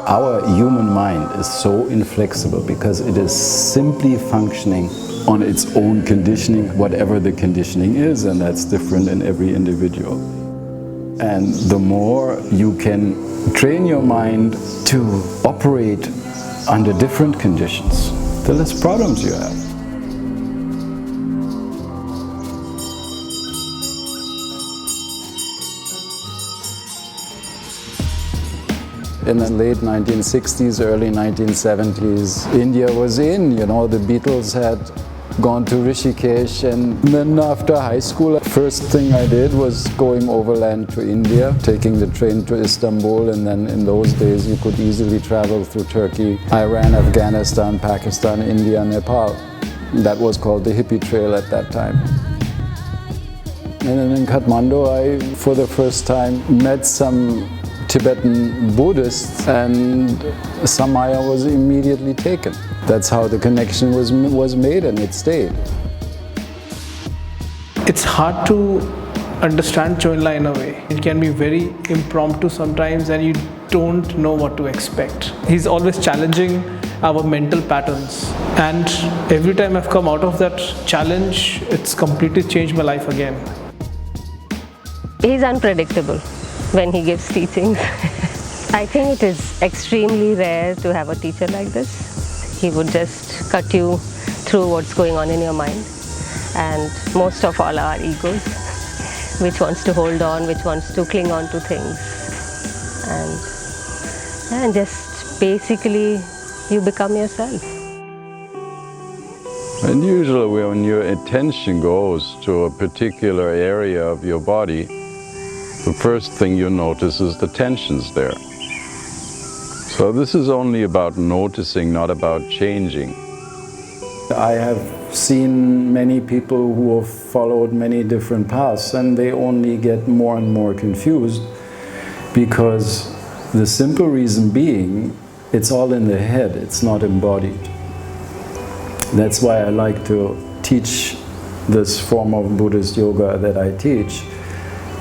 Our human mind is so inflexible because it is simply functioning on its own conditioning, whatever the conditioning is, and that's different in every individual. And the more you can train your mind to operate under different conditions, the less problems you have. In the late 1960s, early 1970s, India was in, the Beatles had gone to Rishikesh, and then after high school, first thing I did was going overland to India, taking the train to Istanbul, and then in those days you could easily travel through Turkey, Iran, Afghanistan, Pakistan, India, Nepal. That was called the hippie trail at that time. And then in Kathmandu, I, for the first time, met some Tibetan Buddhists, and Samaya was immediately taken. That's how the connection was made, and it stayed. It's hard to understand Choyin in a way. It can be very impromptu sometimes, and you don't know what to expect. He's always challenging our mental patterns, and every time I've come out of that challenge, it's completely changed my life again. He's unpredictable when he gives teachings. I think it is extremely rare to have a teacher like this. He would just cut you through what's going on in your mind, and most of all our egos, which wants to hold on, which wants to cling on to things, and just basically you become yourself. And usually when your attention goes to a particular area of your body, the first thing you notice is the tensions there. So this is only about noticing, not about changing. I have seen many people who have followed many different paths, and they only get more and more confused, because the simple reason being, it's all in the head, it's not embodied. That's why I like to teach this form of Buddhist yoga that I teach.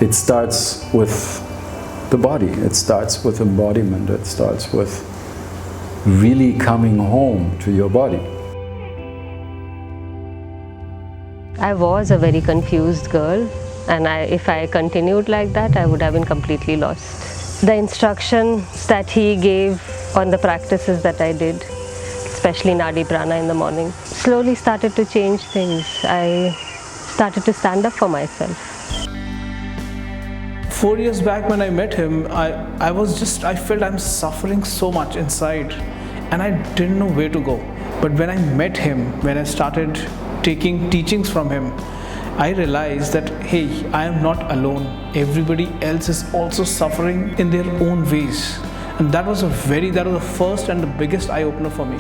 It starts with the body, it starts with embodiment, it starts with really coming home to your body. I was a very confused girl, and if I continued like that, I would have been completely lost. The instructions that he gave on the practices that I did, especially Nadi, Prana in the morning, slowly started to change things. I started to stand up for myself. 4 years back when I met him, I felt I'm suffering so much inside, and I didn't know where to go. But when I met him, when I started taking teachings from him, I realized that, hey, I am not alone. Everybody else is also suffering in their own ways. And that was the first and the biggest eye-opener for me.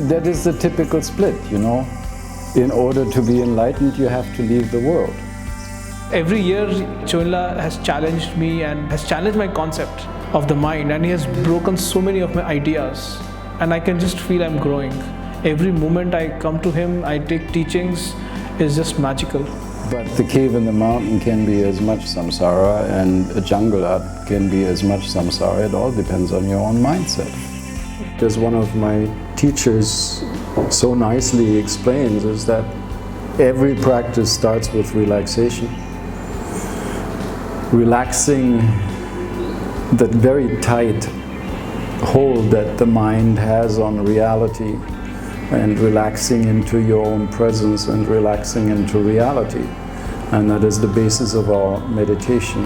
That is the typical split, In order to be enlightened, you have to leave the world. Every year, Choyin has challenged me and has challenged my concept of the mind, and he has broken so many of my ideas, and I can just feel I'm growing. Every moment I come to him, I take teachings, is just magical. But the cave in the mountain can be as much samsara, and a jungle hut can be as much samsara. It all depends on your own mindset. As one of my teachers so nicely explains, is that every practice starts with relaxation. Relaxing that very tight hold that the mind has on reality, and relaxing into your own presence and relaxing into reality. And that is the basis of our meditation.